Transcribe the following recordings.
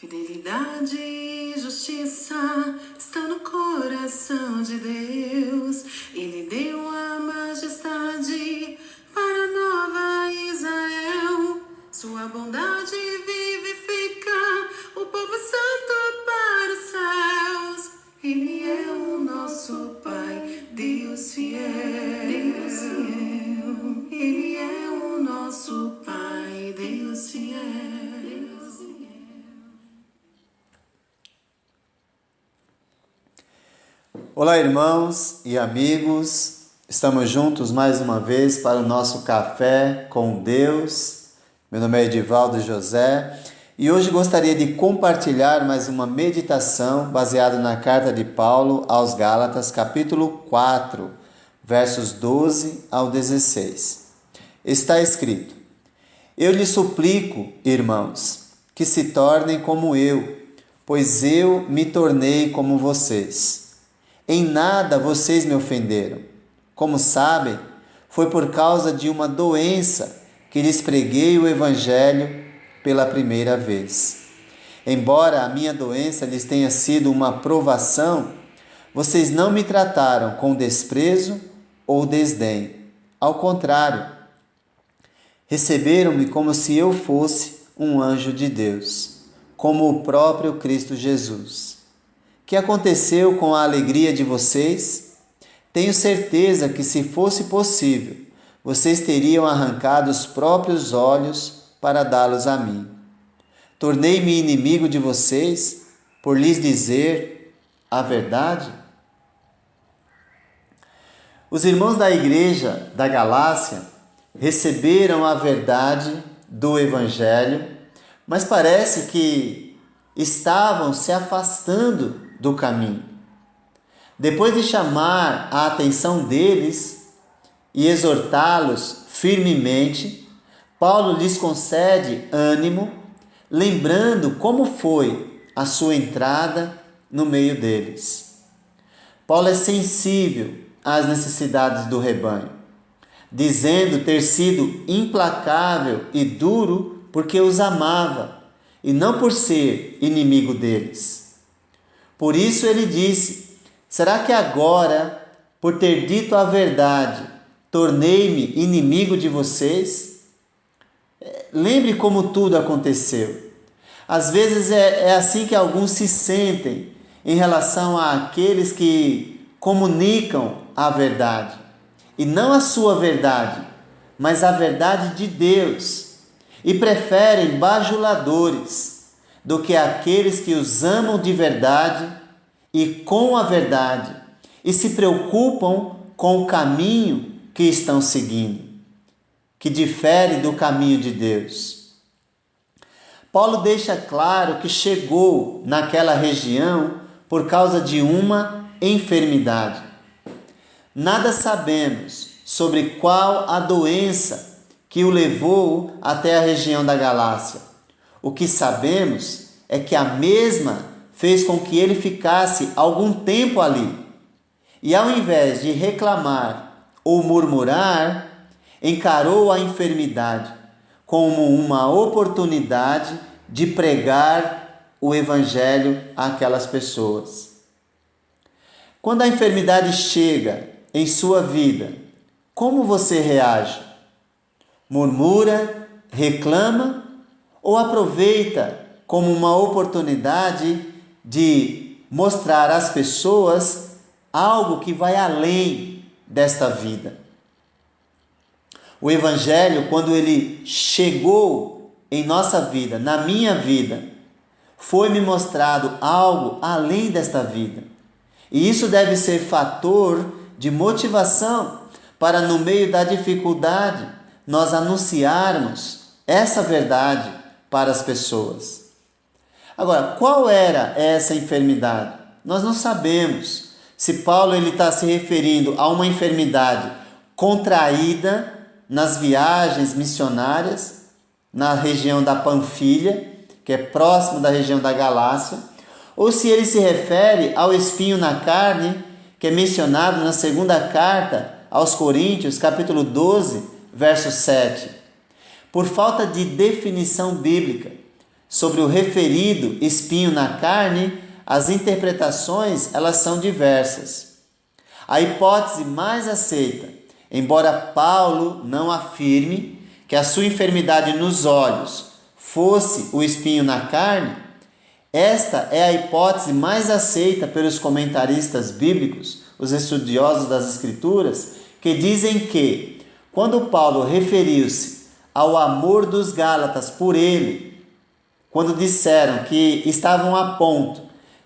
Fidelidade e justiça estão no coração de Deus. Ele deu a majestade para a nova Israel. Sua bondade vivifica o povo santo para os céus. Ele é o nosso Pai, Deus fiel. Deus fiel. Ele é o nosso Pai, Deus fiel. Olá, irmãos e amigos, estamos juntos mais uma vez para o nosso Café com Deus. Meu nome é Edivaldo José e hoje gostaria de compartilhar mais uma meditação baseada na carta de Paulo aos Gálatas, capítulo 4, versos 12 ao 16. Está escrito: Eu lhes suplico, irmãos, que se tornem como eu, pois eu me tornei como vocês. Em nada vocês me ofenderam. Como sabem, foi por causa de uma doença que lhes preguei o Evangelho pela primeira vez. Embora a minha doença lhes tenha sido uma provação, vocês não me trataram com desprezo ou desdém. Ao contrário, receberam-me como se eu fosse um anjo de Deus, como o próprio Cristo Jesus. O que aconteceu com a alegria de vocês? Tenho certeza que, se fosse possível, vocês teriam arrancado os próprios olhos para dá-los a mim. Tornei-me inimigo de vocês por lhes dizer a verdade? Os irmãos da igreja da Galácia receberam a verdade do Evangelho, mas parece que estavam se afastando do caminho. Depois de chamar a atenção deles e exortá-los firmemente, Paulo lhes concede ânimo, lembrando como foi a sua entrada no meio deles. Paulo é sensível às necessidades do rebanho, dizendo ter sido implacável e duro porque os amava e não por ser inimigo deles. Por isso ele disse: será que agora, por ter dito a verdade, tornei-me inimigo de vocês? Lembre como tudo aconteceu. Às vezes é assim que alguns se sentem em relação àqueles que comunicam a verdade. E não a sua verdade, mas a verdade de Deus. E preferem bajuladores do que aqueles que os amam de verdade e com a verdade, e se preocupam com o caminho que estão seguindo, que difere do caminho de Deus. Paulo deixa claro que chegou naquela região por causa de uma enfermidade. Nada sabemos sobre qual a doença que o levou até a região da Galácia. O que sabemos é que a mesma fez com que ele ficasse algum tempo ali. E ao invés de reclamar ou murmurar, encarou a enfermidade como uma oportunidade de pregar o Evangelho àquelas pessoas. Quando a enfermidade chega em sua vida, como você reage? Murmura, reclama ou aproveita como uma oportunidade de mostrar às pessoas algo que vai além desta vida? O Evangelho, quando ele chegou em nossa vida, na minha vida, foi-me mostrado algo além desta vida. E isso deve ser fator de motivação para, no meio da dificuldade, nós anunciarmos essa verdade para as pessoas. Agora, qual era essa enfermidade? Nós não sabemos se Paulo está se referindo a uma enfermidade contraída nas viagens missionárias na região da Panfilha, que é próximo da região da Galácia, ou se ele se refere ao espinho na carne, que é mencionado na segunda carta aos Coríntios, capítulo 12, verso 7. Por falta de definição bíblica, sobre o referido espinho na carne, as interpretações elas são diversas. A hipótese mais aceita, embora Paulo não afirme que a sua enfermidade nos olhos fosse o espinho na carne, esta é a hipótese mais aceita pelos comentaristas bíblicos, os estudiosos das Escrituras, que dizem que, quando Paulo referiu-se ao amor dos Gálatas por ele, quando disseram que estavam a ponto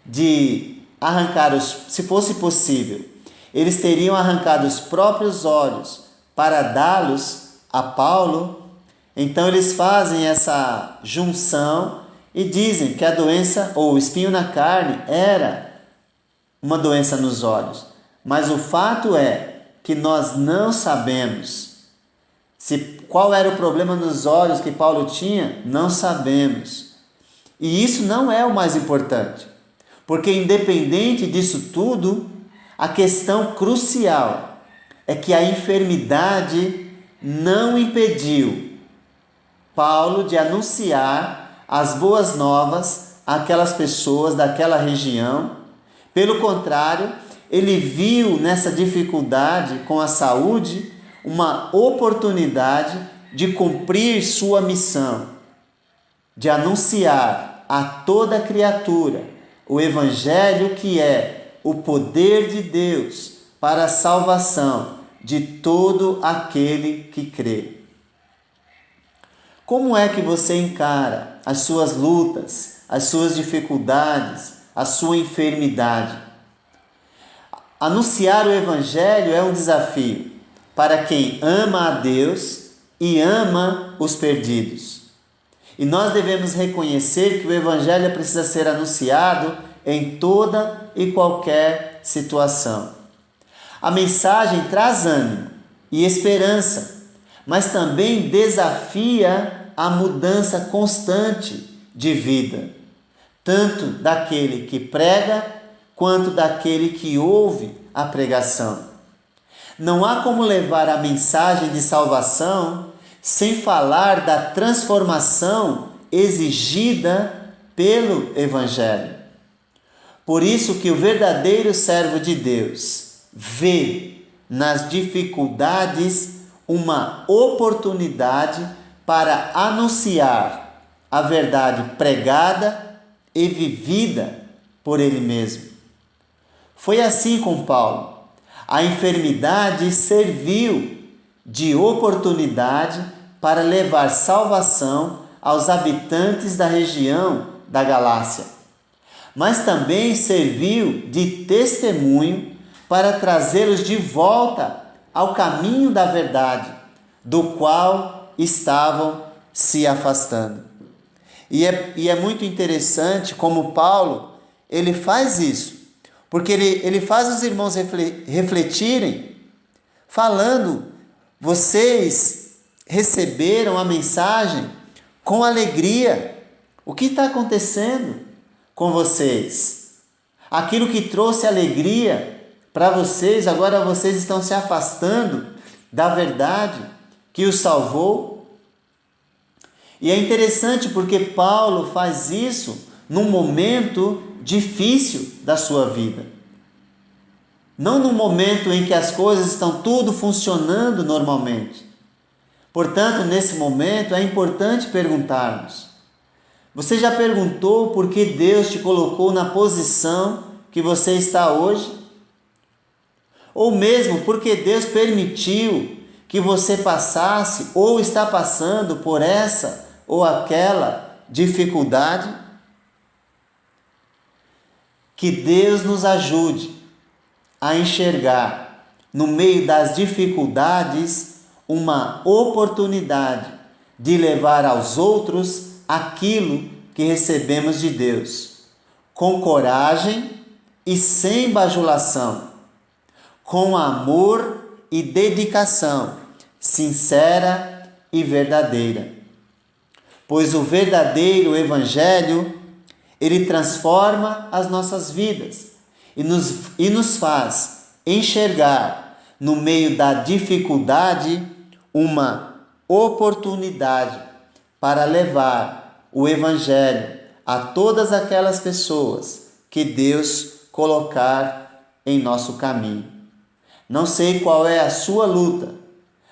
de arrancar se fosse possível, eles teriam arrancado os próprios olhos para dá-los a Paulo, então eles fazem essa junção e dizem que a doença ou o espinho na carne era uma doença nos olhos. Mas o fato é que nós não sabemos qual era o problema nos olhos que Paulo tinha, não sabemos. E isso não é o mais importante, porque independente disso tudo, a questão crucial é que a enfermidade não impediu Paulo de anunciar as boas novas àquelas pessoas daquela região. Pelo contrário, ele viu nessa dificuldade com a saúde uma oportunidade de cumprir sua missão, de anunciar a toda criatura o Evangelho, que é o poder de Deus para a salvação de todo aquele que crê. Como é que você encara as suas lutas, as suas dificuldades, a sua enfermidade? Anunciar o Evangelho é um desafio para quem ama a Deus e ama os perdidos. E nós devemos reconhecer que o Evangelho precisa ser anunciado em toda e qualquer situação. A mensagem traz ânimo e esperança, mas também desafia a mudança constante de vida, tanto daquele que prega quanto daquele que ouve a pregação. Não há como levar a mensagem de salvação sem falar da transformação exigida pelo Evangelho. Por isso que o verdadeiro servo de Deus vê nas dificuldades uma oportunidade para anunciar a verdade pregada e vivida por ele mesmo. Foi assim com Paulo. A enfermidade serviu de oportunidade para levar salvação aos habitantes da região da Galácia, mas também serviu de testemunho para trazê-los de volta ao caminho da verdade, do qual estavam se afastando. E é muito interessante como Paulo, ele faz isso, porque ele faz os irmãos refletirem, falando: vocês receberam a mensagem com alegria. O que está acontecendo com vocês? Aquilo que trouxe alegria para vocês, agora vocês estão se afastando da verdade que os salvou. E é interessante porque Paulo faz isso num momento difícil da sua vida. Não num momento em que as coisas estão tudo funcionando normalmente. Portanto, nesse momento é importante perguntarmos: você já perguntou por que Deus te colocou na posição que você está hoje? Ou mesmo por que Deus permitiu que você passasse ou está passando por essa ou aquela dificuldade? Que Deus nos ajude a enxergar no meio das dificuldades uma oportunidade de levar aos outros aquilo que recebemos de Deus, com coragem e sem bajulação, com amor e dedicação sincera e verdadeira. Pois o verdadeiro Evangelho, ele transforma as nossas vidas e nos faz enxergar no meio da dificuldade uma oportunidade para levar o Evangelho a todas aquelas pessoas que Deus colocar em nosso caminho. Não sei qual é a sua luta,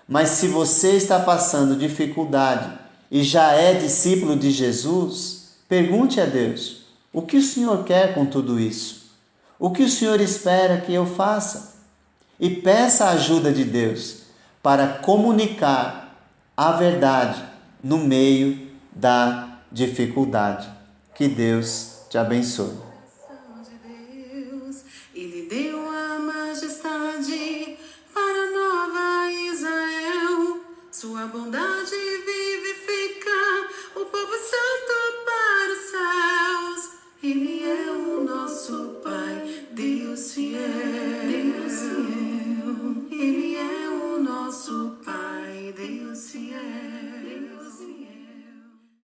mas se você está passando dificuldade e já é discípulo de Jesus, pergunte a Deus: o que o Senhor quer com tudo isso? O que o Senhor espera que eu faça? E peça a ajuda de Deus para comunicar a verdade no meio da dificuldade. Que Deus te abençoe.